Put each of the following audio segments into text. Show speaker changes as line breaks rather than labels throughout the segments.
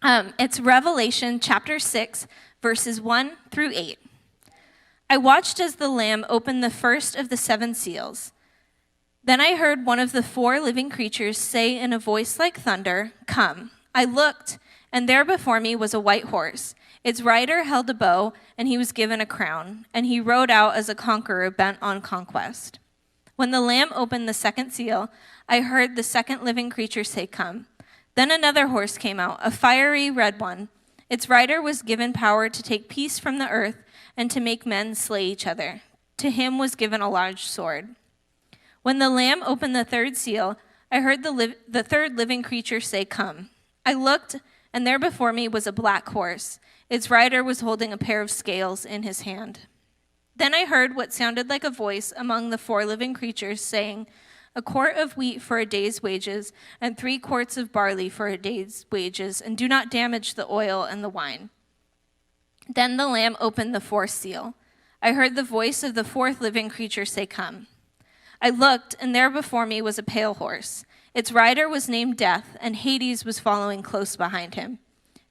It's Revelation chapter 6, verses 1 through 8. I watched as the Lamb opened the first of the 7 seals. Then I heard one of the 4 living creatures say in a voice like thunder, "Come." I looked, and there before me was a white horse. Its rider held a bow, and he was given a crown, and he rode out as a conqueror bent on conquest. When the Lamb opened the 2nd seal, I heard the 2nd living creature say, "Come." Then another horse came out, a fiery red one. Its rider was given power to take peace from the earth and to make men slay each other. To him was given a large sword. When the Lamb opened the 3rd seal, I heard the 3rd living creature say, "Come." I looked, and there before me was a black horse. Its rider was holding a pair of scales in his hand. Then I heard what sounded like a voice among the 4 living creatures saying, "A quart of wheat for a day's wages, and 3 quarts of barley for a day's wages, and do not damage the oil and the wine." Then the Lamb opened the 4th seal. I heard the voice of the 4th living creature say, "Come." I looked, and there before me was a pale horse. Its rider was named Death, and Hades was following close behind him.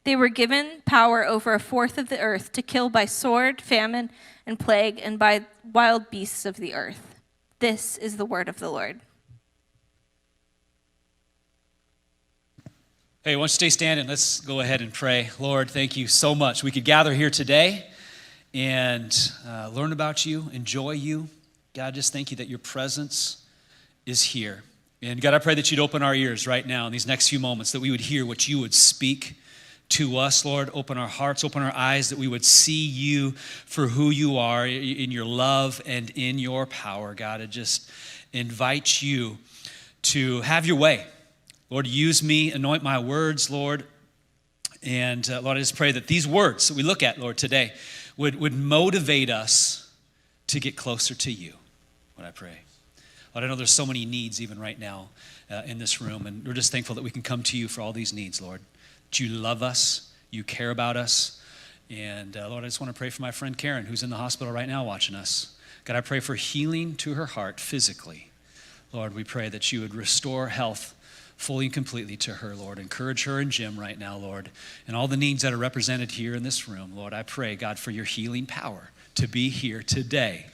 They were given power over a fourth of the earth to kill by sword, famine, and plague, and by wild beasts of the earth. This is the word of the Lord.
Hey, why don't you stay standing? Let's go ahead and pray. Lord, thank you so much. We could gather here today and learn about you, enjoy you. God, just thank you that your presence is here. And God, I pray that you'd open our ears right now in these next few moments, that we would hear what you would speak to us, Lord. Open our hearts, open our eyes, that we would see you for who you are in your love and in your power. God, I just invite you to have your way. Lord, use me, anoint my words, Lord. And Lord, I just pray that these words that we look at, Lord, today would motivate us to get closer to you, Lord, I pray. Lord, I know there's so many needs even right now in this room, and we're just thankful that we can come to you for all these needs, Lord. That you love us, you care about us. And Lord, I just want to pray for my friend Karen, who's in the hospital right now watching us. God, I pray for healing to her heart physically. Lord, we pray that you would restore health fully and completely to her, Lord. Encourage her and Jim right now, Lord. And all the needs that are represented here in this room, Lord, I pray, God, for your healing power to be here today,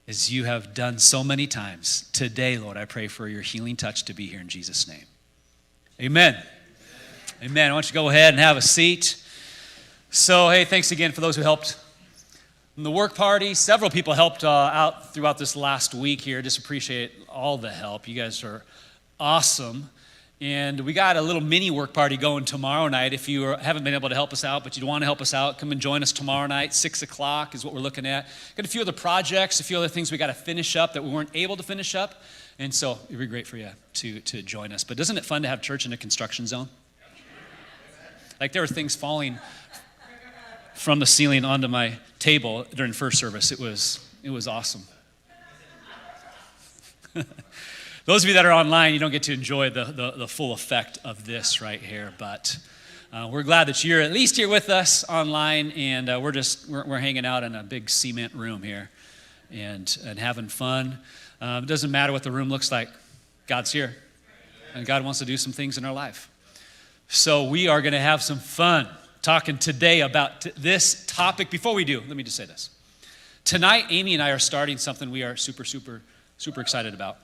as you have done so many times. Today, Lord, I pray for your healing touch to be here in Jesus' name. Amen. Amen. Why don't you go ahead and have a seat. So, hey, thanks again for those who helped in the work party. Several people helped out throughout this last week here. Just appreciate all the help. You guys are awesome. And we got a little mini work party going tomorrow night. If you haven't been able to help us out, but you want to help us out, come and join us tomorrow night. 6 o'clock is what we're looking at. Got a few other projects, a few other things we got to finish up that we weren't able to finish up. And so it'd be great for you to join us. But isn't it fun to have church in a construction zone? Like there were things falling from the ceiling onto my table during first service. It was awesome. Those of you that are online, you don't get to enjoy the full effect of this right here, but we're glad that you're at least here with us online, and we're hanging out in a big cement room here and having fun. It doesn't matter what the room looks like. God's here, and God wants to do some things in our life. So we are going to have some fun talking today about this topic. Before we do, let me just say this. Tonight, Amy and I are starting something we are super, super, super excited about,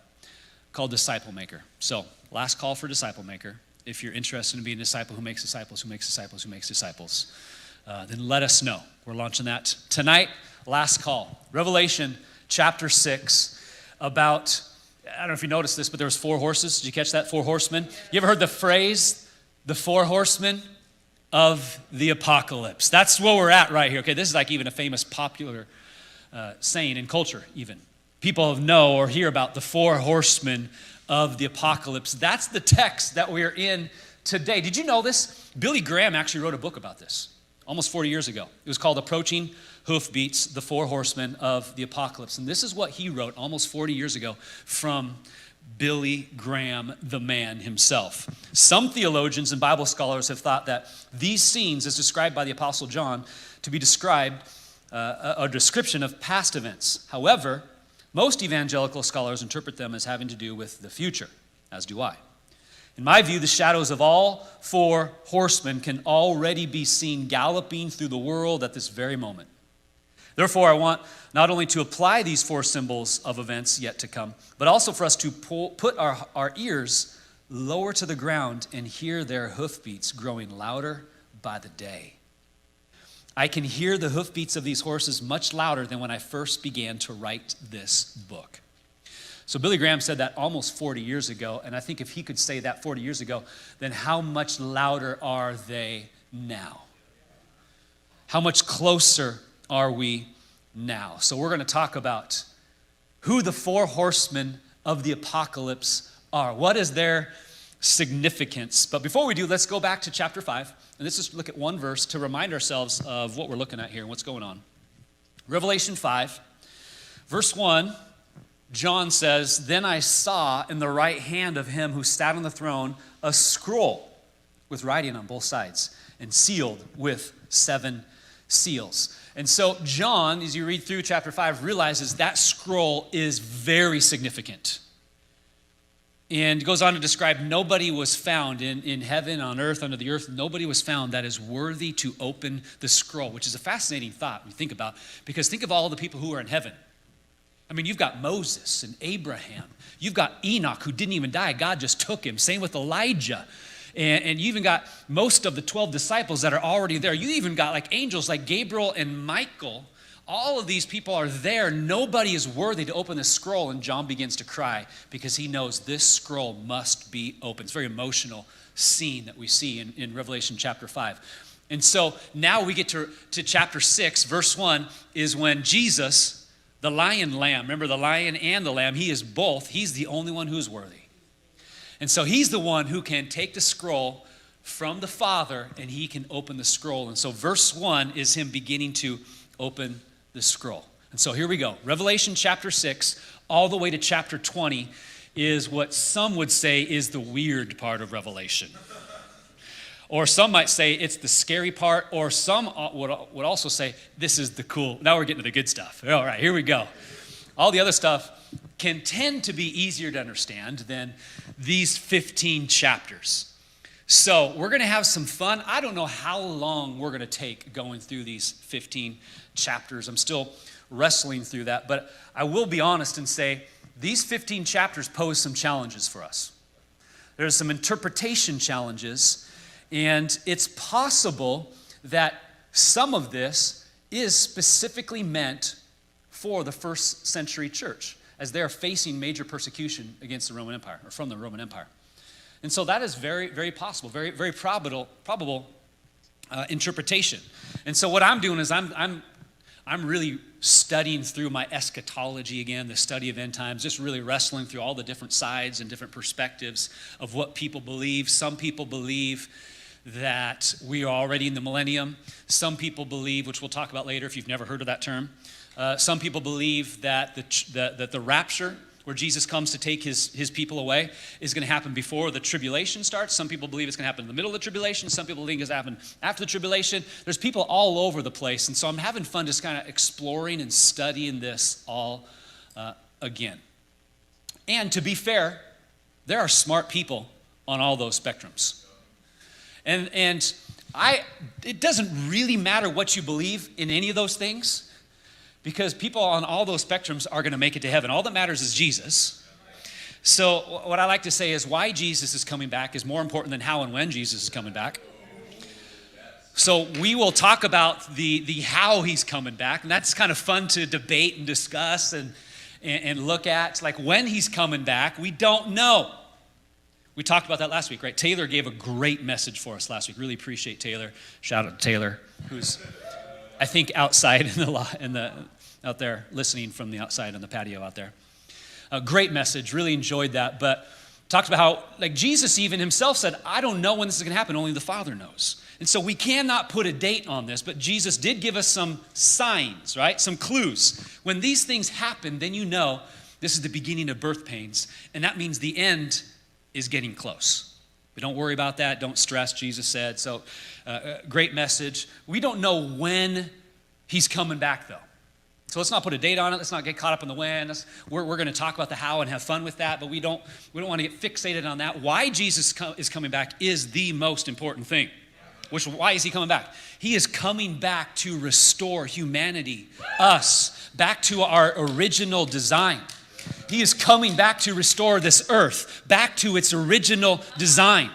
called Disciple Maker. So, last call for Disciple Maker. If you're interested in being a disciple who makes disciples, who makes disciples, who makes disciples, then let us know. We're launching that tonight. Last call. Revelation chapter 6 about, I don't know if you noticed this, but there was 4 horses. Did you catch that? 4 horsemen. You ever heard the phrase, the 4 horsemen of the apocalypse? That's where we're at right here. Okay, this is like even a famous popular saying in culture even. People know or hear about the 4 horsemen of the apocalypse. That's the text that we're in today. Did you know this? Billy Graham actually wrote a book about this almost 40 years ago. It was called Approaching Hoofbeats, the 4 Horsemen of the Apocalypse. And this is what he wrote almost 40 years ago from Billy Graham, the man himself. Some theologians and Bible scholars have thought that these scenes, as described by the Apostle John, to be described a description of past events. However, most evangelical scholars interpret them as having to do with the future, as do I. In my view, the shadows of all four horsemen can already be seen galloping through the world at this very moment. Therefore, I want not only to apply these four symbols of events yet to come, but also for us to put our ears lower to the ground and hear their hoofbeats growing louder by the day. I can hear the hoofbeats of these horses much louder than when I first began to write this book. So Billy Graham said that almost 40 years ago, and I think if he could say that 40 years ago, then how much louder are they now? How much closer are we now? So we're going to talk about who the four horsemen of the apocalypse are. What is their significance? But before we do, let's go back to chapter 5, and let's just look at one verse to remind ourselves of what we're looking at here and what's going on. Revelation 5, verse 1, John says, "Then I saw in the right hand of him who sat on the throne a scroll with writing on both sides and sealed with 7 seals." And so John, as you read through chapter 5, realizes that scroll is very significant. And goes on to describe nobody was found in heaven, on earth, under the earth, nobody was found that is worthy to open the scroll, which is a fascinating thought when you think about, because think of all the people who are in heaven. I mean, you've got Moses and Abraham. You've got Enoch, who didn't even die. God just took him. Same with Elijah. And you even got most of the 12 disciples that are already there. You even got like angels like Gabriel and Michael. All of these people are there. Nobody is worthy to open the scroll. And John begins to cry because he knows this scroll must be opened. It's a very emotional scene that we see in Revelation chapter 5. And so now we get to chapter 6, verse 1, is when Jesus, the lion lamb, remember the lion and the lamb, he is both. He's the only one who is worthy. And so he's the one who can take the scroll from the Father and he can open the scroll. And so verse 1 is him beginning to open the scroll. And so here we go. Revelation chapter 6 all the way to chapter 20 is what some would say is the weird part of Revelation. Or some might say it's the scary part, or some would also say this is the cool. Now we're getting to the good stuff. All right, here we go. All the other stuff can tend to be easier to understand than these 15 chapters. So we're going to have some fun. I don't know how long we're going to take going through these 15 chapters. I'm still wrestling through that, but I will be honest and say these 15 chapters pose some challenges for us. There's some interpretation challenges. And it's possible that some of this is specifically meant for the first century church as they're facing major persecution against the Roman Empire or from the Roman Empire. And so that is very, very possible, very, very probable interpretation. And so what I'm doing is I'm really studying through my eschatology again, the study of end times, just really wrestling through all the different sides and different perspectives of what people believe. Some people believe that we are already in the millennium. Some people believe, which we'll talk about later if you've never heard of that term, some people believe that the rapture, where Jesus comes to take his people away, is going to happen before the tribulation starts. Some people believe it's going to happen in the middle of the tribulation. Some people think it's going to happen after the tribulation. There's people all over the place, and so I'm having fun just kind of exploring and studying this all again. And to be fair, there are smart people on all those spectrums. And it doesn't really matter what you believe in any of those things, because people on all those spectrums are going to make it to heaven. All that matters is Jesus. So what I like to say is why Jesus is coming back is more important than how and when Jesus is coming back. So we will talk about the how he's coming back, and that's kind of fun to debate and discuss and look at. Like when he's coming back, we don't know. We talked about that last week, right? Taylor gave a great message for us last week. Really appreciate Taylor. Shout out to Taylor, who's, I think, outside out there listening from the outside on the patio out there. A great message. Really enjoyed that. But talked about how, like Jesus even himself said, I don't know when this is going to happen. Only the Father knows. And so we cannot put a date on this, but Jesus did give us some signs, right? Some clues. When these things happen, then you know this is the beginning of birth pains, and that means the end is getting close. But don't worry about that. Don't stress, Jesus said. So great message. We don't know when he's coming back, though. So let's not put a date on it. Let's not get caught up in the when. We're going to talk about the how and have fun with that, but we don't want to get fixated on that. Why Jesus is coming back is the most important thing. Why is he coming back? He is coming back to restore humanity, us, back to our original design. He is coming back to restore this earth back to its original design.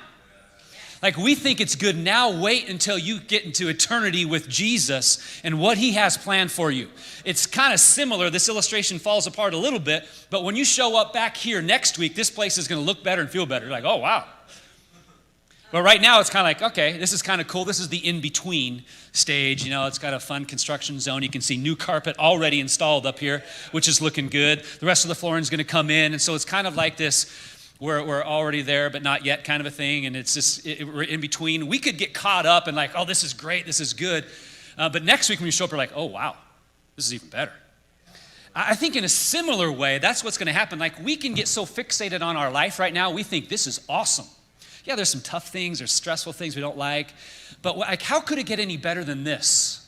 Like, we think it's good now. Wait until you get into eternity with Jesus and what he has planned for you. It's kind of similar. This illustration falls apart a little bit, but when you show up back here next week, this place is going to look better and feel better. You're like, oh, wow. But right now, it's kind of like, okay, this is kind of cool. This is the in-between stage. You know, it's got a fun construction zone. You can see new carpet already installed up here, which is looking good. The rest of the flooring is going to come in, and so it's kind of like this, we're already there, but not yet kind of a thing, and it's just, we're in between. We could get caught up and like, oh, this is great, this is good. But next week when you show up, we're like, oh, wow, this is even better. I think in a similar way, that's what's going to happen. Like, we can get so fixated on our life right now, we think this is awesome. Yeah, there's some tough things, there's stressful things we don't like, but like, how could it get any better than this?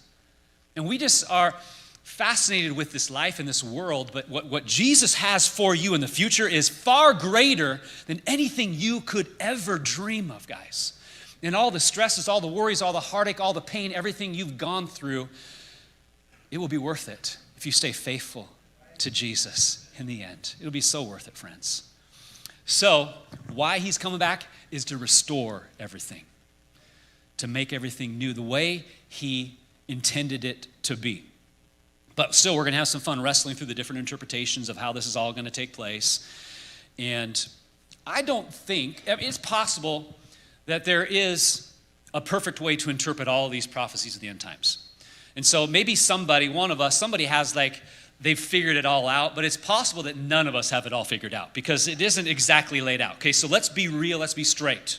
And we just are fascinated with this life and this world, but what Jesus has for you in the future is far greater than anything you could ever dream of, guys. And all the stresses, all the worries, all the heartache, all the pain, everything you've gone through, it will be worth it if you stay faithful to Jesus in the end. It'll be so worth it, friends. So, why he's coming back is to restore everything, to make everything new the way he intended it to be. But still, we're going to have some fun wrestling through the different interpretations of how this is all going to take place. And I don't think, it's possible that there is a perfect way to interpret all of these prophecies of the end times. And so maybe somebody has like, they've figured it all out, but it's possible that none of us have it all figured out because it isn't exactly laid out. Okay, so let's be real, let's be straight.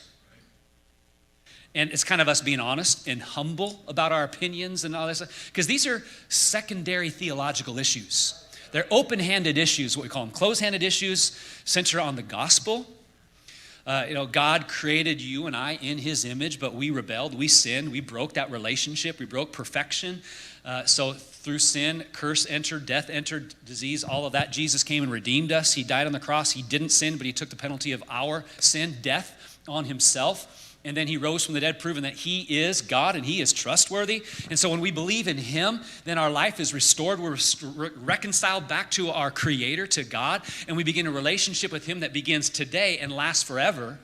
And it's kind of us being honest and humble about our opinions and all this, because these are secondary theological issues. They're open-handed issues, what we call them. Closed-handed issues center on the gospel. God created you and I in his image, but we rebelled, we sinned, we broke that relationship, we broke perfection. So through sin, curse entered, death entered, disease, all of that. Jesus came and redeemed us. He died on the cross. He didn't sin, but he took the penalty of our sin, death, on himself. And then he rose from the dead, proving that he is God and he is trustworthy. And so when we believe in him, then our life is restored. We're reconciled back to our Creator, to God. And we begin a relationship with him that begins today and lasts forever.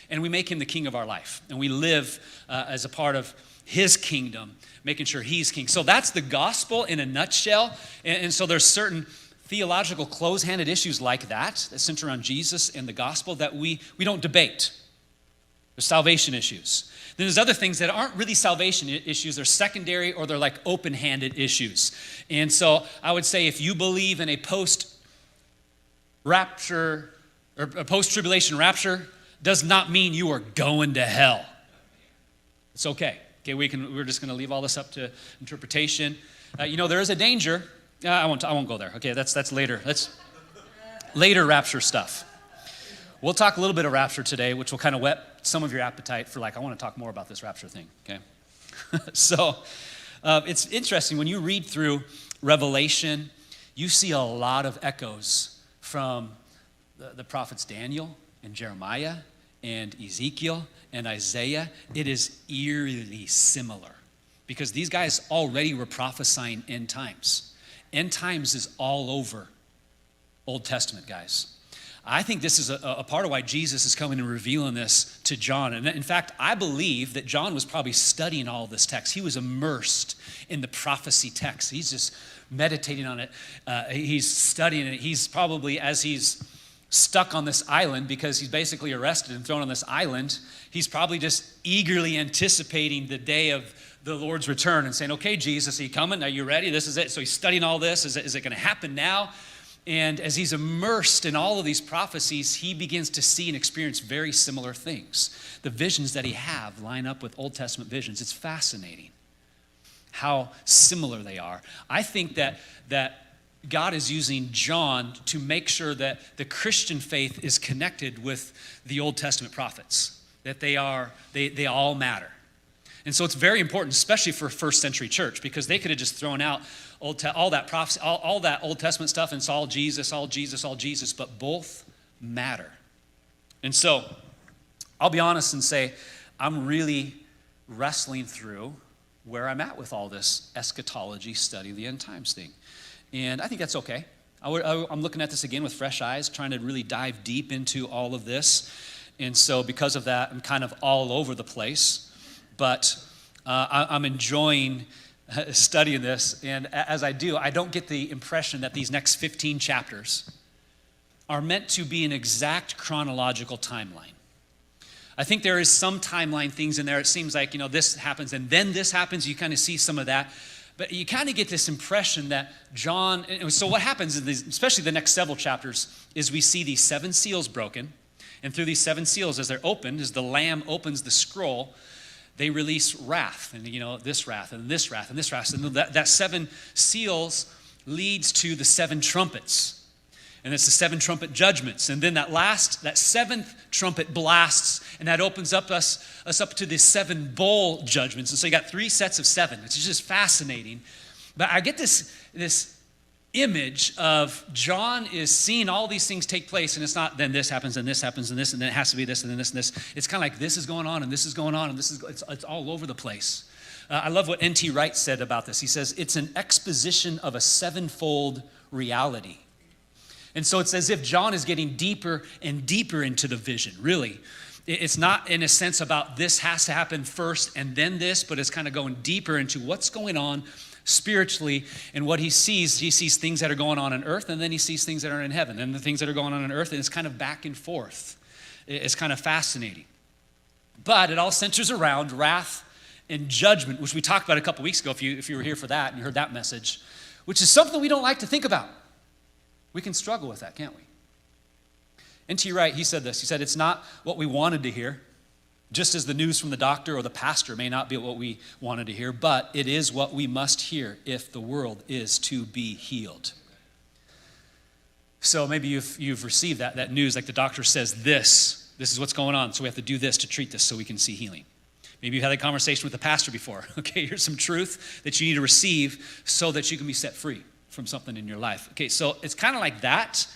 And we make him the king of our life. And we live as a part of his kingdom, making sure he's king. So that's the gospel in a nutshell. And so there's certain theological close-handed issues like that center around Jesus and the gospel that we don't debate. There's salvation issues. Then there's other things that aren't really salvation issues. They're secondary or they're like open-handed issues. And so I would say if you believe in a post-rapture or a post-tribulation rapture, does not mean you are going to hell. It's okay. Okay, we're just going to leave all this up to interpretation. There is a danger. I won't go there. Okay, that's later. That's later rapture stuff. We'll talk a little bit of rapture today, which will kind of whet some of your appetite for I want to talk more about this rapture thing, okay? So it's interesting. When you read through Revelation, you see a lot of echoes from the prophets Daniel and Jeremiah and Ezekiel and Isaiah. It is eerily similar because these guys already were prophesying end times. End times is all over Old Testament, guys. I think this is a part of why Jesus is coming and revealing this to John. And in fact, I believe that John was probably studying all of this text. He was immersed in the prophecy text. He's just meditating on it. He's studying it. He's probably, as he's stuck on this island because he's basically arrested and thrown on this island, he's probably just eagerly anticipating the day of the Lord's return and saying, okay, Jesus, are you coming? Are you ready? This is it. So he's studying all this. Is it going to happen now? And as he's immersed in all of these prophecies, he begins to see and experience very similar things. The visions that he have line up with Old Testament visions. It's fascinating how similar they are. I think that God is using John to make sure that the Christian faith is connected with the Old Testament prophets, that they all matter. And so it's very important, especially for a first century church, because they could have just thrown out all that prophecy, all that Old Testament stuff, and it's all Jesus, all Jesus, all Jesus, but both matter. And so I'll be honest and say I'm really wrestling through where I'm at with all this eschatology study, the end times thing. And I think that's okay. I'm looking at this again with fresh eyes, trying to really dive deep into all of this. And so because of that, I'm kind of all over the place. But I'm enjoying studying this. And as I do, I don't get the impression that these next 15 chapters are meant to be an exact chronological timeline. I think there is some timeline things in there. It seems like, this happens and then this happens. You kind of see some of that. But you kind of get this impression that John, so what happens, especially the next several chapters, is we see these 7 seals broken. And through these 7 seals, as they're opened, as the Lamb opens the scroll, they release wrath. And, this wrath and this wrath and this wrath. And that 7 seals leads to the 7 trumpets. And it's the 7 trumpet judgments. And then that 7th trumpet blasts, and that opens up us up to the 7 bowl judgments. And so you got 3 sets of 7. It's just fascinating. But I get this image of John is seeing all these things take place, and it's not then this happens and this happens and this, and then it has to be this and then this and this. It's kind of like this is going on and this is going on and it's all over the place. I love what N.T. Wright said about this. He says, it's an exposition of a 7-fold reality. And so it's as if John is getting deeper and deeper into the vision, really. It's not in a sense about this has to happen first and then this, but it's kind of going deeper into what's going on spiritually. And what he sees things that are going on earth, and then he sees things that are in heaven, and the things that are going on earth, and it's kind of back and forth. It's kind of fascinating. But it all centers around wrath and judgment, which we talked about a couple weeks ago, if you were here for that and you heard that message, which is something we don't like to think about. We can struggle with that, can't we? N.T. Wright, he said this. He said, it's not what we wanted to hear, just as the news from the doctor or the pastor may not be what we wanted to hear, but it is what we must hear if the world is to be healed. So maybe you've received that news, like the doctor says this is what's going on, so we have to do this to treat this so we can see healing. Maybe you've had a conversation with the pastor before. Okay, here's some truth that you need to receive so that you can be set free from something in your life. Okay, so it's kind of like that.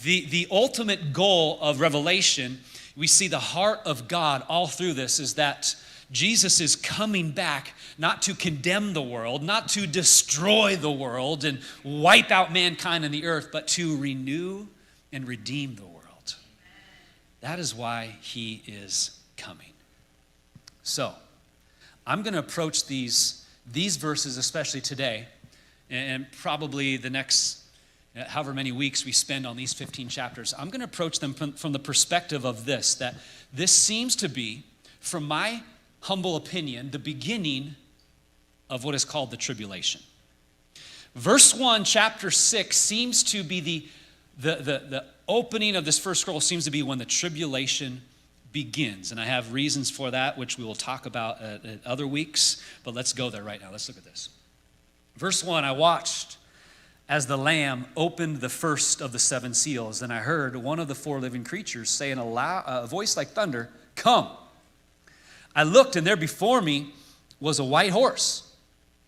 The ultimate goal of Revelation, we see the heart of God all through this, is that Jesus is coming back not to condemn the world, not to destroy the world and wipe out mankind and the earth, but to renew and redeem the world. That is why he is coming. So, I'm going to approach these verses, especially today, and probably the next however many weeks we spend on these 15 chapters, I'm going to approach them from the perspective of this, that this seems to be, from my humble opinion, the beginning of what is called the tribulation. Verse 1, chapter 6, seems to be the opening of this first scroll seems to be when the tribulation begins. And I have reasons for that, which we will talk about at other weeks, but let's go there right now. Let's look at this. Verse 1, I watched as the Lamb opened the first of the 7 seals, and I heard one of the 4 living creatures say in a voice like thunder, "Come." I looked, and there before me was a white horse.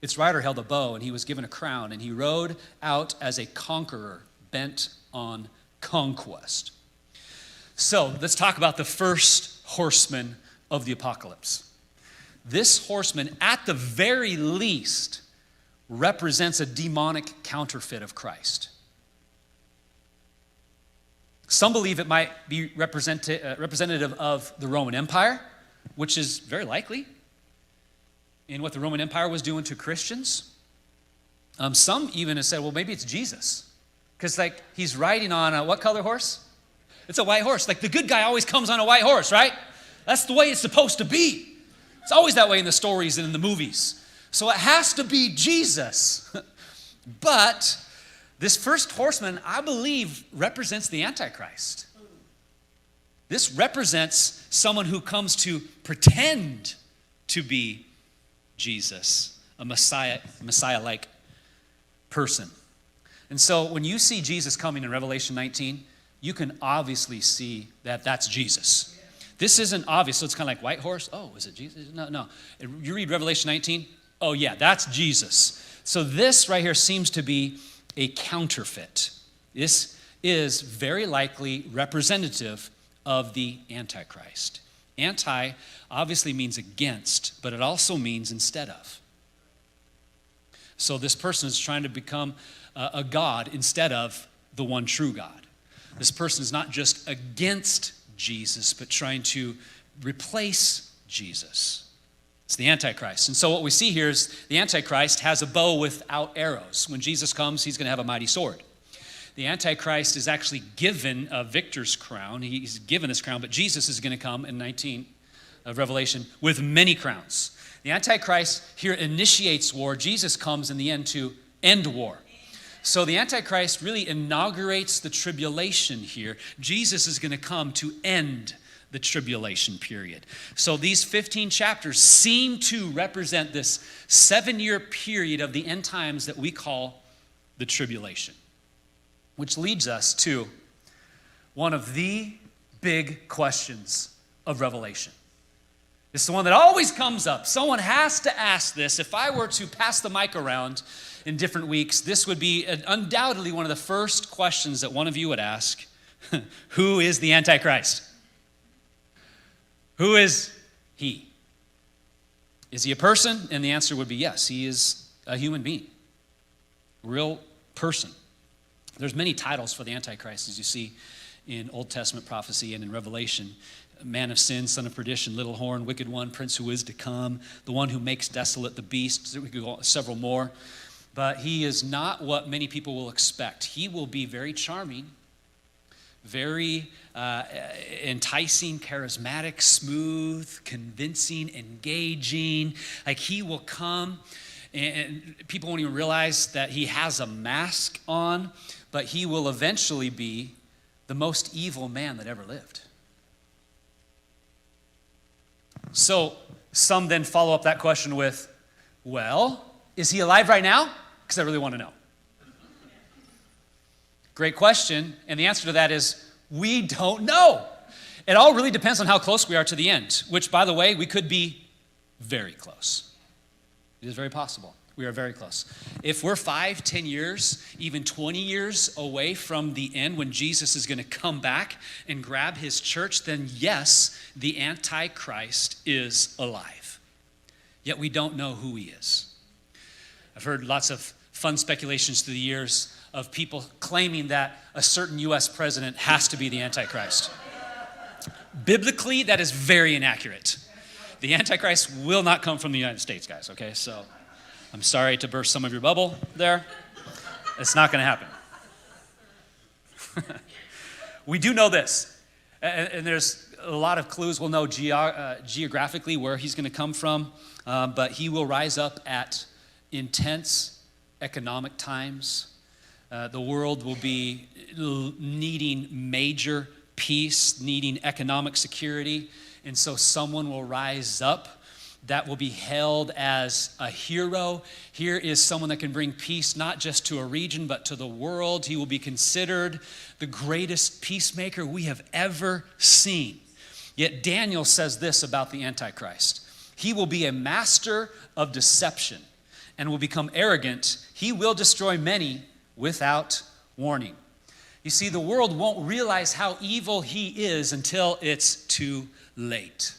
Its rider held a bow, and he was given a crown, and he rode out as a conqueror bent on conquest. So let's talk about the first horseman of the apocalypse. This horseman, at the very least, represents a demonic counterfeit of Christ. Some believe it might be representative of the Roman Empire, which is very likely in what the Roman Empire was doing to Christians. Some even have said, well, maybe it's Jesus, because he's riding on a what color horse? It's a white horse. The good guy always comes on a white horse, right? That's the way it's supposed to be. It's always that way in the stories and in the movies. So it has to be Jesus. But this first horseman, I believe, represents the Antichrist. This represents someone who comes to pretend to be Jesus, a Messiah-like person. And so when you see Jesus coming in Revelation 19, you can obviously see that that's Jesus. This isn't obvious, so it's kind of like white horse. Oh, is it Jesus? No. You read Revelation 19. Oh, yeah, that's Jesus. So this right here seems to be a counterfeit. This is very likely representative of the Antichrist. Anti obviously means against, but it also means instead of. So this person is trying to become a god instead of the one true God. This person is not just against Jesus, but trying to replace Jesus. It's the Antichrist. And so what we see here is the Antichrist has a bow without arrows. When Jesus comes, he's going to have a mighty sword. The Antichrist is actually given a victor's crown. He's given this crown, but Jesus is going to come in 19 of Revelation with many crowns. The Antichrist here initiates war. Jesus comes in the end to end war. So the Antichrist really inaugurates the tribulation here. Jesus is going to come to end the tribulation period. So these 15 chapters seem to represent this 7-year period of the end times that we call the tribulation. Which leads us to one of the big questions of Revelation. It's the one that always comes up. Someone has to ask this. If I were to pass the mic around in different weeks, this would be undoubtedly one of the first questions that one of you would ask. Who is the Antichrist? Who is he? Is he a person? And the answer would be yes, he is a human being, real person. There's many titles for the Antichrist, as you see in Old Testament prophecy and in Revelation. Man of sin, son of perdition, little horn, wicked one, prince who is to come, the one who makes desolate the beast. We could go on, several more. But he is not what many people will expect. He will be very charming, very enticing, charismatic, smooth, convincing, engaging. Like he will come and people won't even realize that he has a mask on, but he will eventually be the most evil man that ever lived. So some then follow up that question with, well, is he alive right now? Because I really want to know. Great question, and the answer to that is, we don't know. It all really depends on how close we are to the end, which, by the way, we could be very close. It is very possible. We are very close. If we're 5, 10 years, even 20 years away from the end when Jesus is going to come back and grab his church, then yes, the Antichrist is alive. Yet we don't know who he is. I've heard lots of fun speculations through the years of people claiming that a certain U.S. president has to be the Antichrist. Biblically, that is very inaccurate. The Antichrist will not come from the United States, guys, okay? So I'm sorry to burst some of your bubble there. It's not going to happen. We do know this, and there's a lot of clues. We'll know geographically where he's going to come from, but he will rise up at intense economic times. The world will be needing major peace, needing economic security, and so someone will rise up that will be held as a hero. Here is someone that can bring peace not just to a region, but to the world. He will be considered the greatest peacemaker we have ever seen. Yet Daniel says this about the Antichrist. He will be a master of deception and will become arrogant. He will destroy many without warning. You see, the world won't realize how evil he is until it's too late.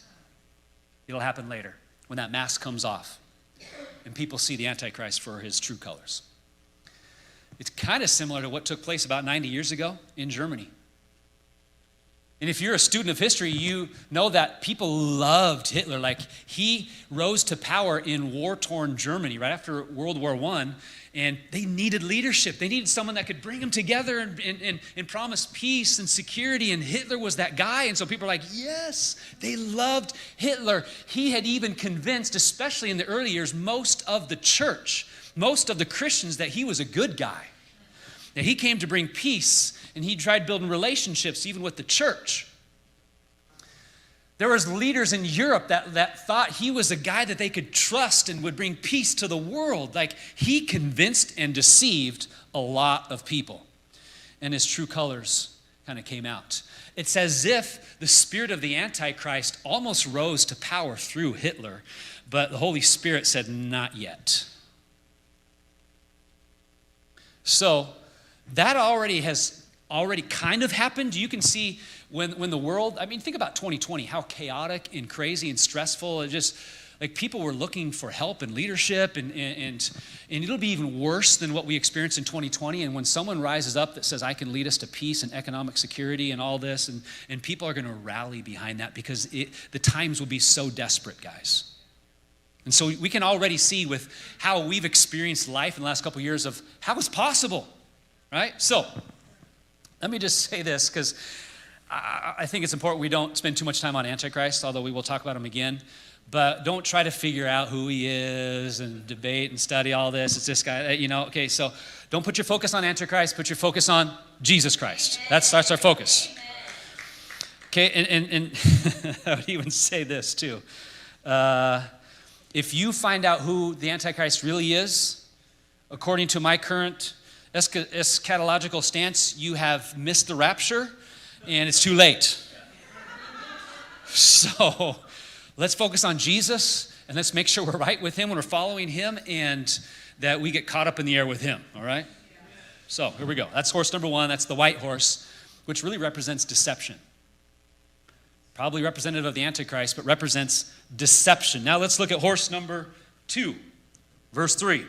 It'll happen later when that mask comes off and people see the Antichrist for his true colors. It's kind of similar to what took place about 90 years ago in Germany. And if you're a student of history, you know that people loved Hitler. Like, he rose to power in war-torn Germany right after World War I, and they needed leadership. They needed someone that could bring them together and promise peace and security, and Hitler was that guy. And so people are like, yes, they loved Hitler. He had even convinced, especially in the early years, most of the church, most of the Christians, that he was a good guy. That he came to bring peace, and he tried building relationships even with the church. There was leaders in Europe that thought he was a guy that they could trust and would bring peace to the world. Like, he convinced and deceived a lot of people. And his true colors kind of came out. It's as if the spirit of the Antichrist almost rose to power through Hitler, but the Holy Spirit said, not yet. So that has already kind of happened. You can see when the world, I mean, think about 2020, how chaotic and crazy and stressful. It just, like, people were looking for help and leadership, and it'll be even worse than what we experienced in 2020. And when someone rises up that says, I can lead us to peace and economic security and all this, and people are going to rally behind that because the times will be so desperate, guys. And so we can already see with how we've experienced life in the last couple of years of how it's possible, right? So let me just say this, because I think it's important we don't spend too much time on Antichrist, although we will talk about him again. But don't try to figure out who he is and debate and study all this. It's this guy, okay, so don't put your focus on Antichrist, put your focus on Jesus Christ. That's our focus. Okay, and I would even say this too. If you find out who the Antichrist really is, according to my current eschatological stance, you have missed the rapture, and it's too late. So let's focus on Jesus, and let's make sure we're right with him when we're following him, and that we get caught up in the air with him, all right? So here we go. That's horse number one. That's the white horse, which really represents deception. Probably representative of the Antichrist, but represents deception. Now let's look at horse number 2, verse 3.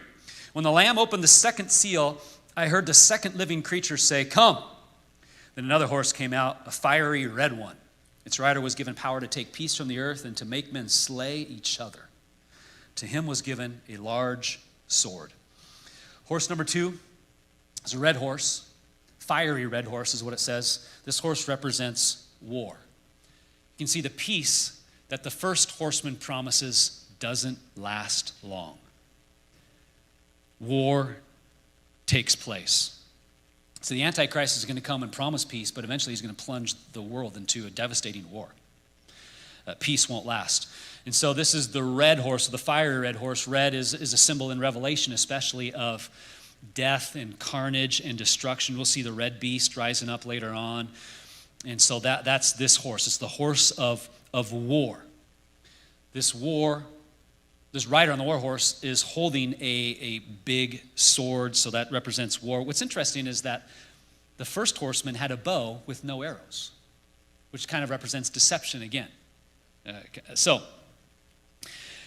When the Lamb opened the second seal, I heard the second living creature say, come. Then another horse came out, a fiery red one. Its rider was given power to take peace from the earth and to make men slay each other. To him was given a large sword. Horse number 2 is a red horse. Fiery red horse is what it says. This horse represents war. You can see the peace that the first horseman promises doesn't last long. War takes place. So the Antichrist is going to come and promise peace, but eventually he's going to plunge the world into a devastating war. Peace won't last. And so this is the red horse, the fiery red horse. Red is a symbol in Revelation, especially of death and carnage and destruction. We'll see the red beast rising up later on. And so that's this horse. It's the horse of war. This rider on the war horse is holding a big sword, so that represents war. What's interesting is that the first horseman had a bow with no arrows, which kind of represents deception again. So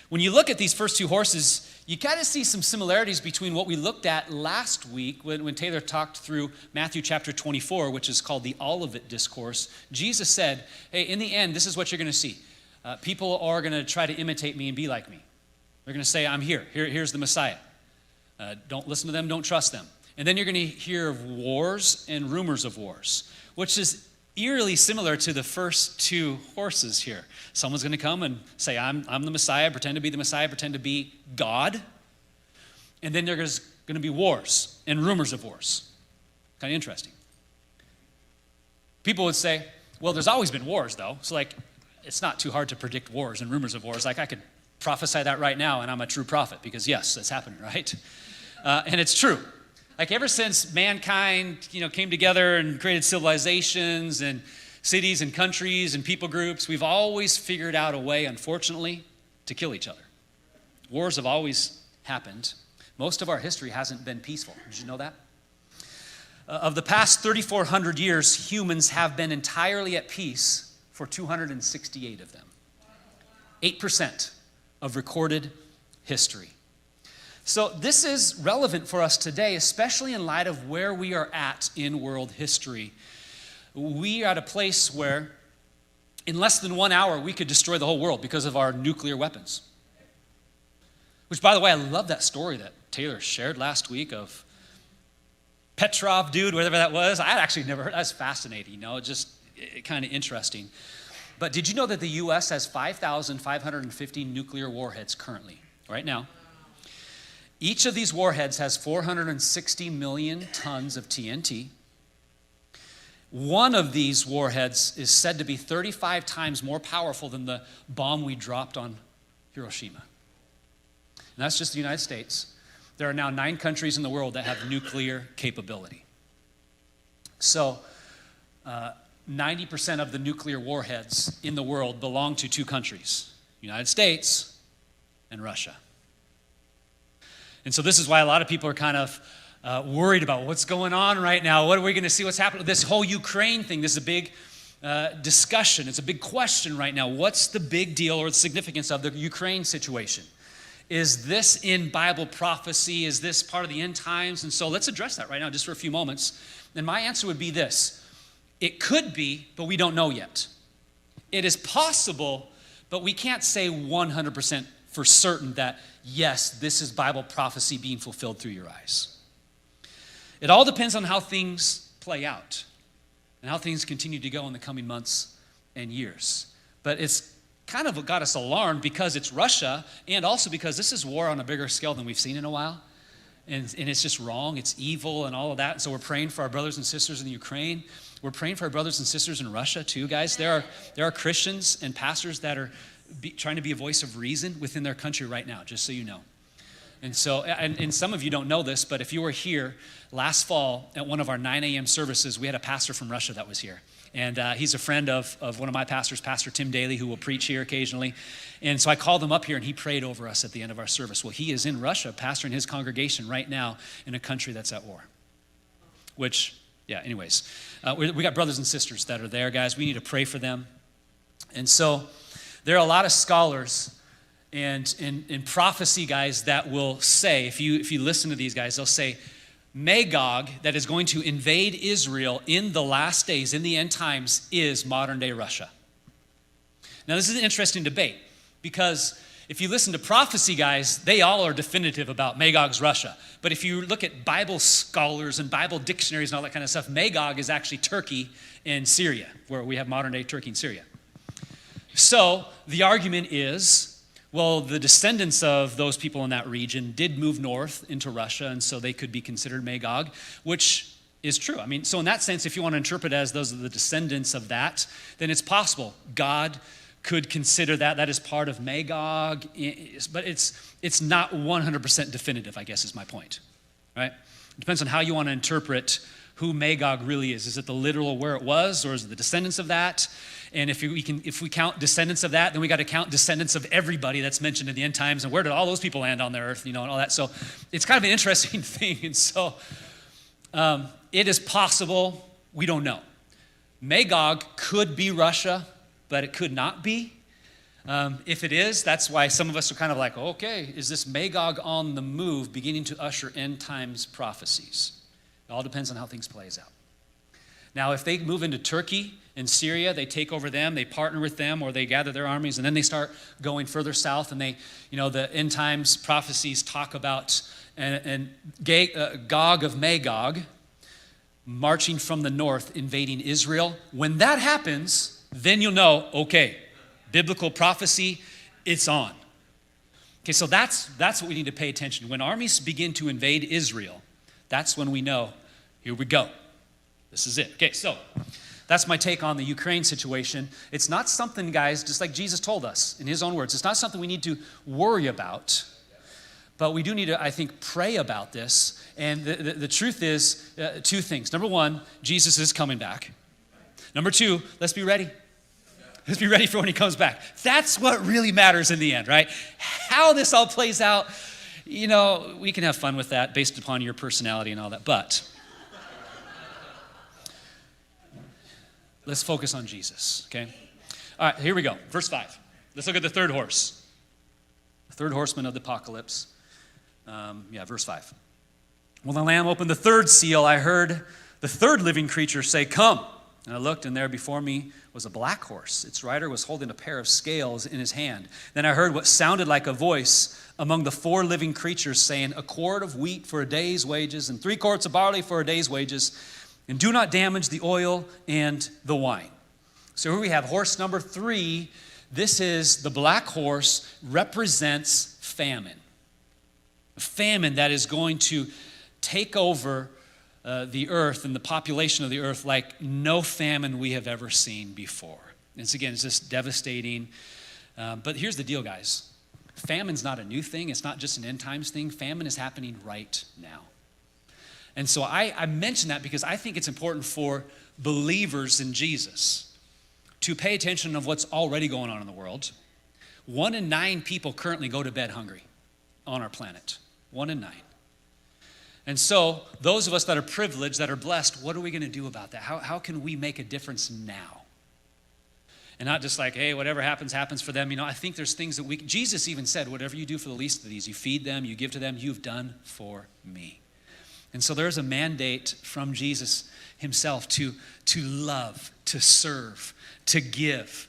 when you look at these first two horses, you kind of see some similarities between what we looked at last week when Taylor talked through Matthew chapter 24, which is called the Olivet Discourse. Jesus said, hey, in the end, this is what you're going to see. People are going to try to imitate me and be like me. They're going to say, I'm here. Here's the Messiah. Don't listen to them. Don't trust them. And then you're going to hear of wars and rumors of wars, which is eerily similar to the first two horses here. Someone's going to come and say, I'm the Messiah, pretend to be the Messiah, pretend to be God. And then there's going to be wars and rumors of wars. Kind of interesting. People would say, well, there's always been wars, though. So, it's not too hard to predict wars and rumors of wars. I could prophesy that right now, and I'm a true prophet, because, yes, that's happening, right? And it's true. Ever since mankind, came together and created civilizations and cities and countries and people groups, we've always figured out a way, unfortunately, to kill each other. Wars have always happened. Most of our history hasn't been peaceful. Did you know that? Of the past 3,400 years, humans have been entirely at peace for 268 of them. 8% of recorded history. So this is relevant for us today, especially in light of where we are at in world history. We are at a place where in less than 1 hour, we could destroy the whole world because of our nuclear weapons. Which, by the way, I love that story that Taylor shared last week of Petrov dude, whatever that was. I had actually never heard. That's fascinating, just kind of interesting. But did you know that the U.S. has 5,550 nuclear warheads currently, right now? Each of these warheads has 460 million tons of TNT. One of these warheads is said to be 35 times more powerful than the bomb we dropped on Hiroshima. And that's just the United States. There are now 9 countries in the world that have nuclear capability. So 90% of the nuclear warheads in the world belong to two countries, United States and Russia. And so this is why a lot of people are kind of worried about what's going on right now. What are we going to see? What's happening? This whole Ukraine thing, this is a big discussion. It's a big question right now. What's the big deal or the significance of the Ukraine situation? Is this in Bible prophecy? Is this part of the end times? And so let's address that right now just for a few moments. And my answer would be this. It could be, but we don't know yet. It is possible, but we can't say 100% for certain that, yes, this is Bible prophecy being fulfilled through your eyes. It all depends on how things play out and how things continue to go in the coming months and years. But it's kind of got us alarmed because it's Russia and also because this is war on a bigger scale than we've seen in a while. And it's just wrong, it's evil and all of that. And so we're praying for our brothers and sisters in the Ukraine. We're praying for our brothers and sisters in Russia too, guys. There are Christians and pastors that are trying to be a voice of reason within their country right now, just so you know. And so, and some of you don't know this, but if you were here last fall at one of our 9 a.m. services, we had a pastor from Russia that was here. And he's a friend of one of my pastors, Pastor Tim Daly, who will preach here occasionally. And so I called him up here, and he prayed over us at the end of our service. Well, he is in Russia, pastoring his congregation right now in a country that's at war. Which, yeah, anyways. We got brothers and sisters that are there, guys. We need to pray for them. And so there are a lot of scholars and in prophecy, guys, that will say, if you listen to these guys, they'll say, Magog, that is going to invade Israel in the last days, in the end times, is modern-day Russia. Now, this is an interesting debate because if you listen to prophecy guys, they all are definitive about Magog's Russia. But if you look at Bible scholars and Bible dictionaries and all that kind of stuff, Magog is actually Turkey and Syria, where we have modern-day Turkey and Syria. So the argument is, well, the descendants of those people in that region did move north into Russia, and so they could be considered Magog, which is true. I mean, so in that sense, if you want to interpret it as those are the descendants of that, then it's possible. God could consider that is part of Magog, but it's not 100% definitive, I guess is my point, right? It depends on how you want to interpret who Magog really is. Is it the literal where it was, or is it the descendants of that? And if we count descendants of that, then we got to count descendants of everybody that's mentioned in the end times, and where did all those people land on the earth, and all that. So it's kind of an interesting thing, and so it is possible. We don't know. Magog could be Russia, but it could not be. If it is, that's why some of us are kind of like, okay, is this Magog on the move beginning to usher end times prophecies? It all depends on how things plays out. Now, if they move into Turkey and Syria, they take over them, they partner with them, or they gather their armies, and then they start going further south, and they, the end times prophecies talk about Gog of Magog marching from the north, invading Israel. When that happens, then you'll know, okay, biblical prophecy, it's on. Okay, so that's what we need to pay attention to. When armies begin to invade Israel, that's when we know, here we go. This is it. Okay, so that's my take on the Ukraine situation. It's not something, guys, just like Jesus told us in his own words, it's not something we need to worry about, but we do need to, I think, pray about this. And the truth is two things. Number one, Jesus is coming back. Number two, let's be ready. Let's be ready for when he comes back. That's what really matters in the end, right? How this all plays out, we can have fun with that based upon your personality and all that, but let's focus on Jesus, okay? All right, here we go. Verse 5. Let's look at the third horse. The third horseman of the apocalypse. Verse 5. When the Lamb opened the third seal, I heard the third living creature say, "Come." And I looked, and there before me was a black horse. Its rider was holding a pair of scales in his hand. Then I heard what sounded like a voice among the four living creatures saying, "A quart of wheat for a day's wages, and 3 quarts of barley for a day's wages, and do not damage the oil and the wine." So here we have horse number 3. This is the black horse, represents famine. A famine that is going to take over the earth and the population of the earth like no famine we have ever seen before. It's just devastating. But here's the deal, guys. Famine's not a new thing. It's not just an end times thing. Famine is happening right now. And so I mention that because I think it's important for believers in Jesus to pay attention of what's already going on in the world. 1 in 9 people currently go to bed hungry on our planet. 1 in 9. And so those of us that are privileged, that are blessed, what are we going to do about that? How can we make a difference now? And not just like, hey, whatever happens, happens for them. I think there's things that Jesus even said, whatever you do for the least of these, you feed them, you give to them, you've done for me. And so there's a mandate from Jesus himself to love, to serve, to give.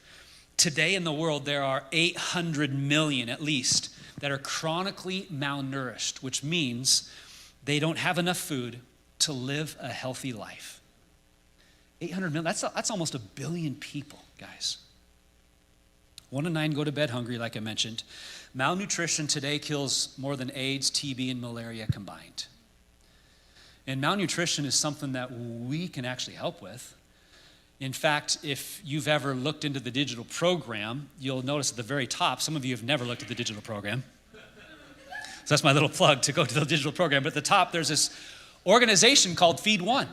Today in the world, there are 800 million at least that are chronically malnourished, which means they don't have enough food to live a healthy life. 800 million, that's almost 1 billion people, guys. 1 in 9 go to bed hungry, like I mentioned. Malnutrition today kills more than AIDS, TB, and malaria combined. And malnutrition is something that we can actually help with. In fact, if you've ever looked into the digital program, you'll notice at the very top, some of you have never looked at the digital program. So that's my little plug to go to the digital program. But at the top, there's this organization called Feed One.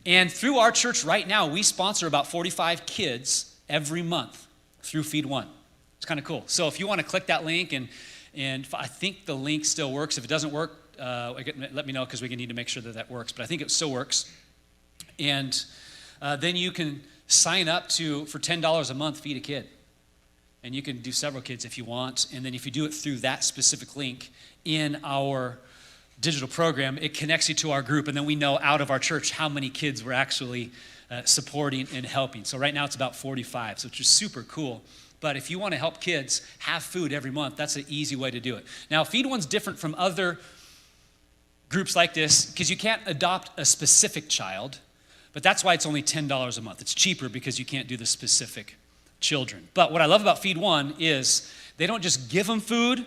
And through our church right now, we sponsor about 45 kids every month through Feed One. It's kind of cool. So if you want to click that link, and I think the link still works. If it doesn't work, let me know because we need to make sure that works. But I think it still works. And then you can sign up for $10 a month, feed a kid. And you can do several kids if you want. And then if you do it through that specific link in our digital program, it connects you to our group. And then we know out of our church how many kids we're actually supporting and helping. So right now it's about 45, so which is super cool. But if you want to help kids have food every month, that's an easy way to do it. Now, Feed One's different from other groups like this because you can't adopt a specific child, but that's why it's only $10 a month. It's cheaper because you can't do the specific children. But what I love about Feed One is they don't just give them food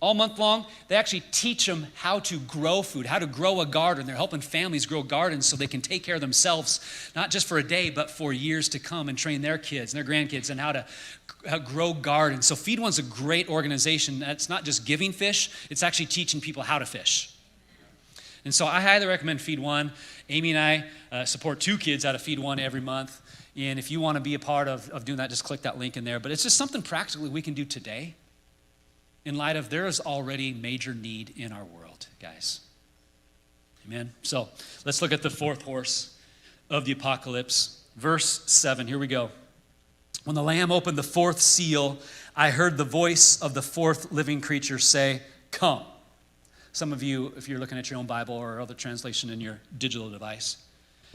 all month long. They actually teach them how to grow food, how to grow a garden. They're helping families grow gardens so they can take care of themselves, not just for a day, but for years to come, and train their kids and their grandkids on how to grow gardens. So Feed One's a great organization. That's not just giving fish, it's actually teaching people how to fish. And so I highly recommend Feed One. Amy and I support 2 kids out of Feed One every month. And if you want to be a part of doing that, just click that link in there. But it's just something practically we can do today in light of there is already major need in our world, guys. Amen? So let's look at the 4th horse of the apocalypse. Verse 7, here we go. When the Lamb opened the 4th seal, I heard the voice of the 4th living creature say, "Come." Some of you, if you're looking at your own Bible or other translation in your digital device,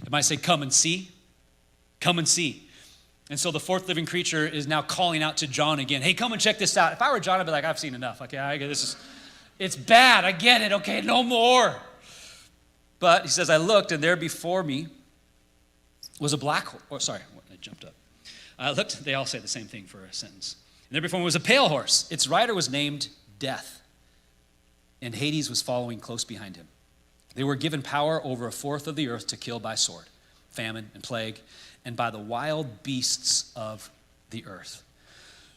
it might say, "Come and see." Come and see. And so the 4th living creature is now calling out to John again. Hey, come and check this out. If I were John, I'd be like, I've seen enough. Okay, it's bad. I get it. Okay, no more. But he says, I looked, and there before me was a black horse. Oh, sorry, I jumped up. I looked. They all say the same thing for a sentence. And there before me was a pale horse. Its rider was named Death, and Hades was following close behind him. They were given power over 1/4 of the earth to kill by sword, famine, and plague, and by the wild beasts of the earth.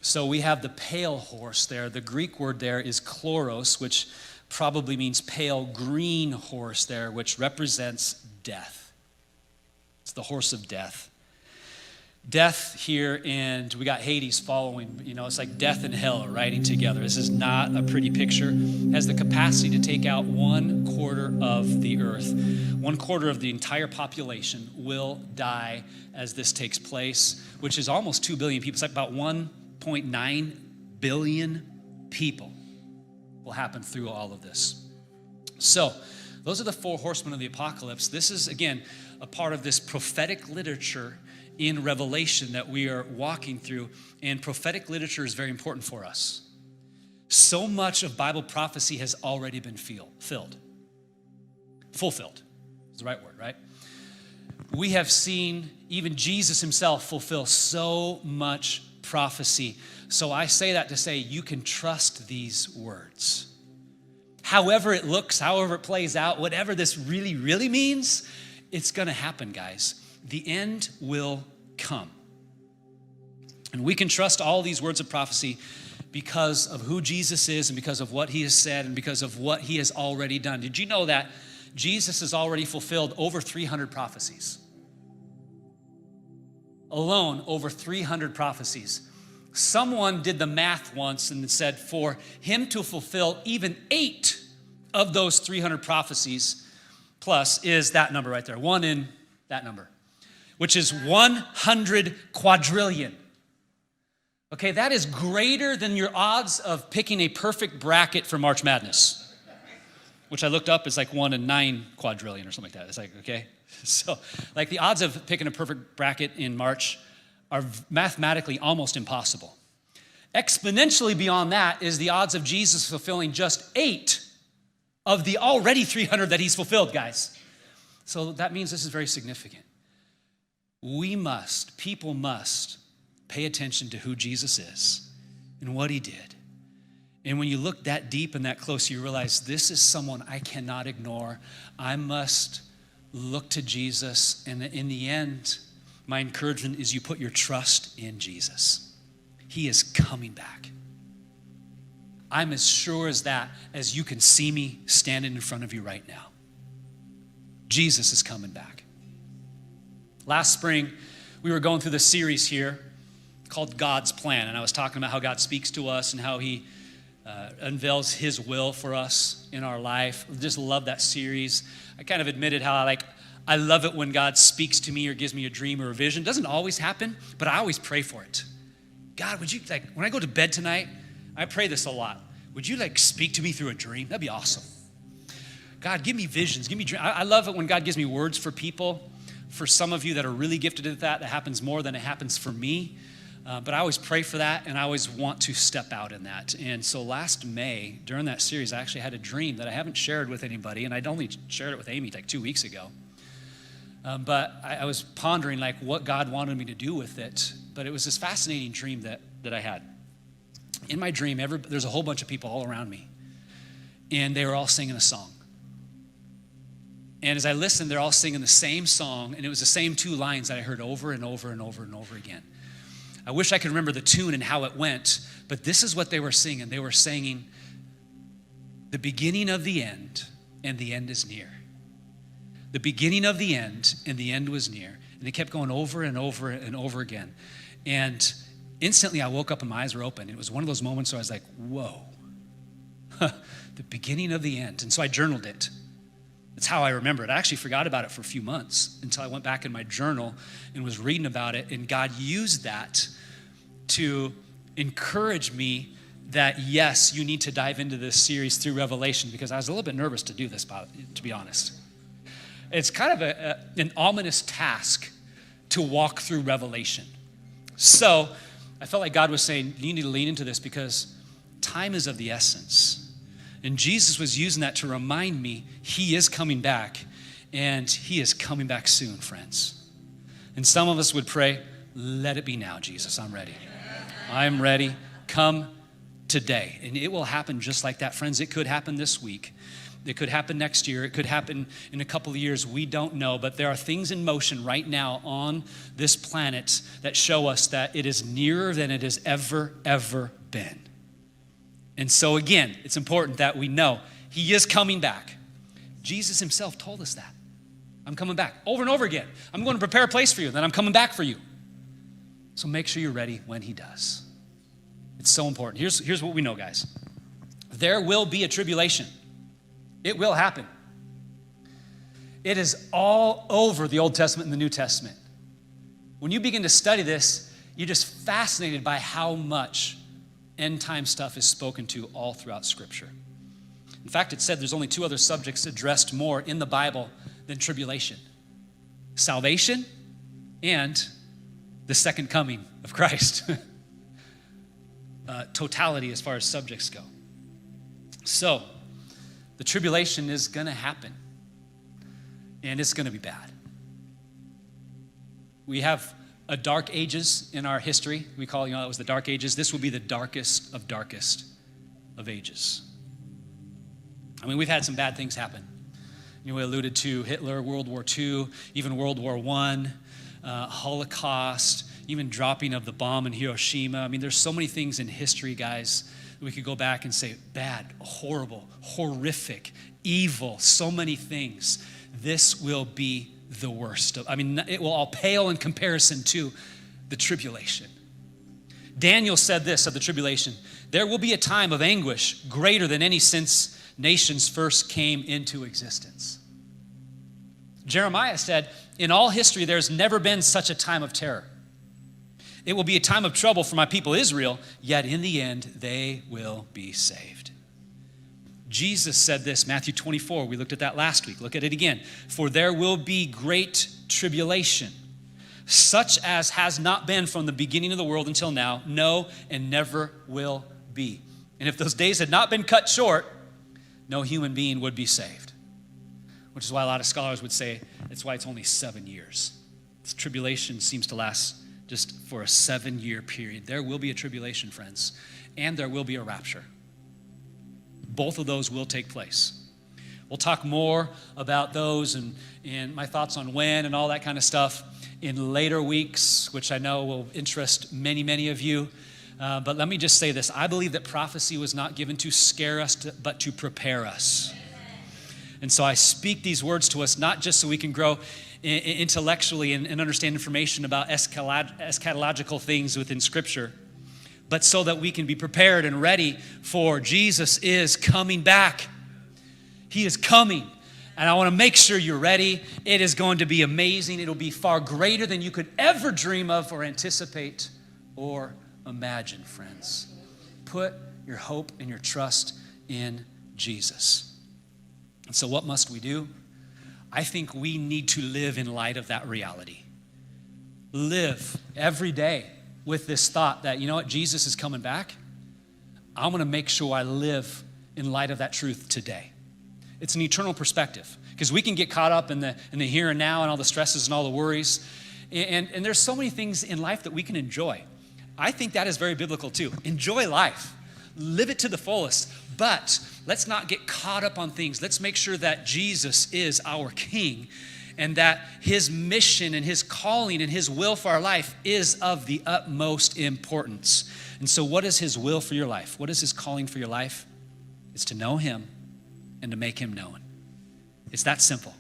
So we have the pale horse there. The Greek word there is chloros, which probably means pale green horse there, which represents death. It's the horse of death. Death here, and we got Hades following. It's like death and hell are riding together. This is not a pretty picture. It has the capacity to take out 1/4 of the earth. 1/4 of the entire population will die as this takes place, which is almost 2 billion people. It's like about 1.9 billion people will happen through all of this. So those are the 4 horsemen of the apocalypse. This is, again, a part of this prophetic literature in Revelation that we are walking through, and prophetic literature is very important for us. So much of Bible prophecy has already been fulfilled is the right word, right? We have seen even Jesus himself fulfill so much prophecy. So I say that to say you can trust these words. However it looks, however it plays out, whatever this really, really means, it's going to happen, guys. The end will come. And we can trust all these words of prophecy because of who Jesus is and because of what he has said and because of what he has already done. Did you know that Jesus has already fulfilled over 300 prophecies. Alone, over 300 prophecies. Someone did the math once and said for him to fulfill even 8 of those 300 prophecies plus is that number right there, 1 in that number, which is 100 quadrillion. Okay, that is greater than your odds of picking a perfect bracket for March Madness, which I looked up is like 1 in 9 quadrillion or something like that. It's like, okay. So like the odds of picking a perfect bracket in March are mathematically almost impossible. Exponentially beyond that is the odds of Jesus fulfilling just 8 of the already 300 that he's fulfilled, guys. So that means this is very significant. People must pay attention to who Jesus is and what he did. And when you look that deep and that close, you realize this is someone I cannot ignore. I must look to Jesus. And in the end, my encouragement is you put your trust in Jesus. He is coming back. I'm as sure as that as you can see me standing in front of you right now. Jesus is coming back. Last spring, we were going through this series here called God's Plan, and I was talking about how God speaks to us and how he unveils his will for us in our life. I just love that series. I kind of admitted how I love it when God speaks to me or gives me a dream or a vision. It doesn't always happen, but I always pray for it. God, would you, when I go to bed tonight, I pray this a lot. Would you speak to me through a dream? That'd be awesome. God, give me visions, give me dreams. I love it when God gives me words for people. For some of you that are really gifted at that happens more than it happens for me. But I always pray for that, and I always want to step out in that. And so last May, during that series, I actually had a dream that I haven't shared with anybody, and I'd only shared it with Amy 2 weeks ago. But I was pondering what God wanted me to do with it. But it was this fascinating dream that I had. In my dream, there's a whole bunch of people all around me, and they were all singing a song. And as I listened, they're all singing the same song, and it was the same 2 lines that I heard over and over and over and over again. I wish I could remember the tune and how it went, but this is what they were singing. They were singing, the beginning of the end, and the end is near. The beginning of the end, and the end was near. And they kept going over and over and over again. And instantly I woke up and my eyes were open. It was one of those moments where I was like, whoa, the beginning of the end. And so I journaled it. That's how I remember it. I actually forgot about it for a few months until I went back in my journal and was reading about it. And God used that to encourage me that, yes, you need to dive into this series through Revelation, because I was a little bit nervous to do this, to be honest. It's kind of an ominous task to walk through Revelation. So I felt like God was saying, you need to lean into this because time is of the essence. And Jesus was using that to remind me he is coming back, and he is coming back soon, friends. And some of us would pray, let it be now, Jesus, I'm ready. I'm ready. Come today. And it will happen just like that, friends. It could happen this week. It could happen next year. It could happen in a couple of years. We don't know, but there are things in motion right now on this planet that show us that it is nearer than it has ever been. And so again, it's important that we know he is coming back. Jesus himself told us that. I'm coming back over and over again. I'm going to prepare a place for you, then I'm coming back for you. So make sure you're ready when he does. It's so important. Here's what we know, guys. There will be a tribulation. It will happen. It is all over the Old Testament and the New Testament. When you begin to study this, you're just fascinated by how much end time stuff is spoken to all throughout Scripture. In fact, it said there's only 2 other subjects addressed more in the Bible than tribulation: salvation and the second coming of Christ. Totality as far as subjects go. So, the tribulation is going to happen, and it's going to be bad. We have a dark ages in our history. We call, it was the dark ages. This will be the darkest of ages. I mean, we've had some bad things happen. We alluded to Hitler, World War II, even World War I, Holocaust. even dropping of the bomb in Hiroshima. I mean, there's so many things in history, guys, that we could go back and say, bad, horrible, horrific, evil, so many things. This will be the worst. It will all pale in comparison to the tribulation. Daniel said this of the tribulation: there will be a time of anguish greater than any since nations first came into existence. Jeremiah said, in all history, there's never been such a time of terror. It will be a time of trouble for my people Israel, yet in the end, they will be saved. Jesus said this, Matthew 24, we looked at that last week. Look at it again. For there will be great tribulation, such as has not been from the beginning of the world until now, no, and never will be. And if those days had not been cut short, no human being would be saved. Which is why a lot of scholars would say that's why it's only 7 years. This tribulation seems to last just for a 7-year period. There will be a tribulation, friends, and there will be a rapture. Both of those will take place. We'll talk more about those and my thoughts on when and all that kind of stuff in later weeks, which I know will interest many, many of you. But let me just say this. I believe that prophecy was not given to scare us, but to prepare us. And so I speak these words to us, not just so we can grow intellectually and understand information about eschatological things within Scripture, but so that we can be prepared and ready for Jesus is coming back. He is coming. And I want to make sure you're ready. It is going to be amazing. It'll be far greater than you could ever dream of or anticipate or imagine, friends. Put your hope and your trust in Jesus. And so what must we do? I think we need to live in light of that reality. Live every day with this thought that, you know what, Jesus is coming back. I'm going to make sure I live in light of that truth today. It's an eternal perspective, because we can get caught up in the here and now and all the stresses and all the worries. And there's so many things in life that we can enjoy. I think that is very biblical too. Enjoy life. Live it to the fullest. But let's not get caught up on things. Let's make sure that Jesus is our King and that his mission and his calling and his will for our life is of the utmost importance. And so what is his will for your life? What is his calling for your life? It's to know him and to make him known. It's that simple.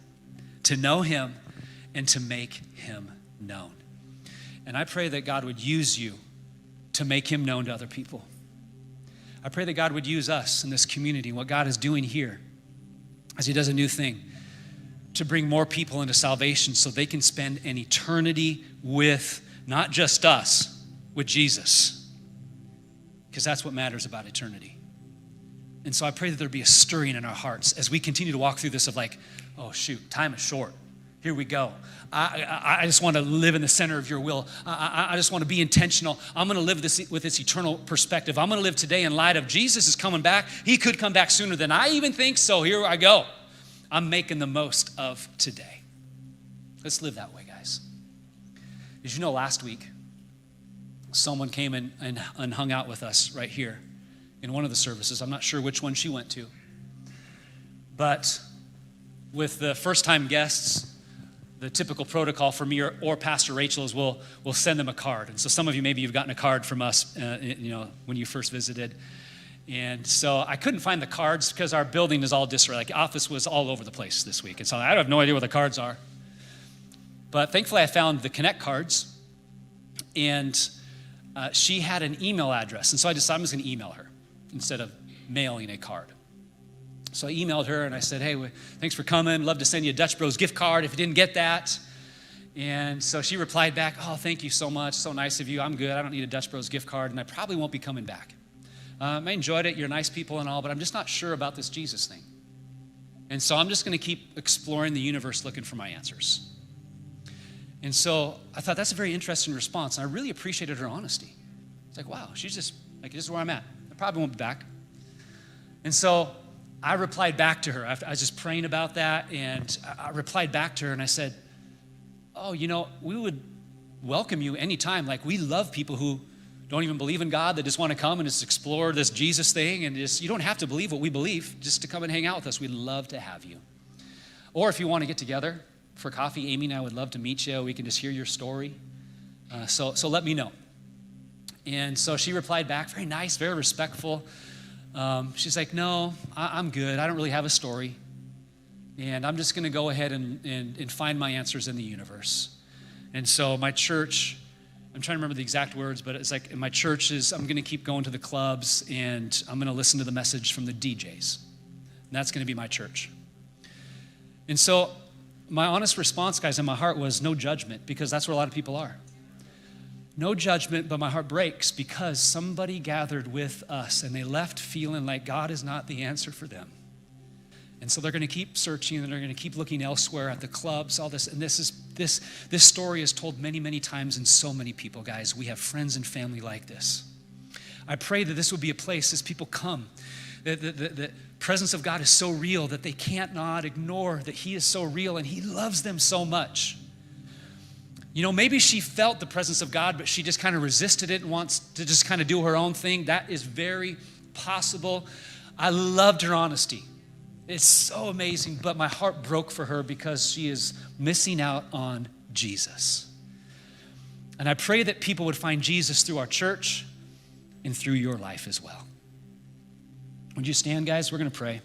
To know him and to make him known. And I pray that God would use you to make him known to other people. I pray that God would use us in this community, what God is doing here as he does a new thing, to bring more people into salvation so they can spend an eternity with not just us, with Jesus, because that's what matters about eternity. And so I pray that there'd be a stirring in our hearts as we continue to walk through this of like, oh shoot, time is short. Here we go. I just want to live in the center of your will. I just want to be intentional. I'm going to live this with this eternal perspective. I'm going to live today in light of Jesus is coming back. He could come back sooner than I even think, so here I go. I'm making the most of today. Let's live that way, guys. Did you know last week, someone came and hung out with us right here in one of the services. I'm not sure which one she went to. But with the first-time guests, the typical protocol for me or Pastor Rachel is we'll send them a card. And so some of you, maybe you've gotten a card from us, when you first visited. And so I couldn't find the cards because our building is all disarray. Like, office was all over the place this week. And so I have no idea where the cards are. But thankfully, I found the Connect cards. And she had an email address. And so I decided I'm just going to email her instead of mailing a card. So I emailed her and I said, hey, thanks for coming. Love to send you a Dutch Bros gift card if you didn't get that. And so she replied back, oh, thank you so much. So nice of you. I'm good. I don't need a Dutch Bros gift card, and I probably won't be coming back. I enjoyed it. You're nice people and all, but I'm just not sure about this Jesus thing. And so I'm just going to keep exploring the universe looking for my answers. And so I thought that's a very interesting response, and I really appreciated her honesty. It's like, wow, she's just like, this is where I'm at. I probably won't be back. And so I replied back to her. I was just praying about that, and I replied back to her, and I said, oh, we would welcome you anytime. Like, we love people who don't even believe in God, that just want to come and just explore this Jesus thing, and you don't have to believe what we believe just to come and hang out with us. We'd love to have you. Or if you want to get together for coffee, Amy and I would love to meet you. We can just hear your story. So let me know. And so she replied back, very nice, very respectful. She's like, no, I'm good. I don't really have a story. And I'm just going to go ahead and find my answers in the universe. And so my church, I'm trying to remember the exact words, but it's like in my church I'm going to keep going to the clubs and I'm going to listen to the message from the DJs. And that's going to be my church. And so my honest response, guys, in my heart was no judgment, because that's where a lot of people are. No judgment, but my heart breaks because somebody gathered with us and they left feeling like God is not the answer for them. And so they're going to keep searching and they're going to keep looking elsewhere at the clubs, all this. And this story is told many, many times in so many people, guys. We have friends and family like this. I pray that this will be a place as people come, that the presence of God is so real that they can't not ignore that he is so real and he loves them so much. You know, maybe she felt the presence of God, but she just kind of resisted it and wants to just kind of do her own thing. That is very possible. I loved her honesty. It's so amazing, but my heart broke for her because she is missing out on Jesus. And I pray that people would find Jesus through our church and through your life as well. Would you stand, guys? We're going to pray.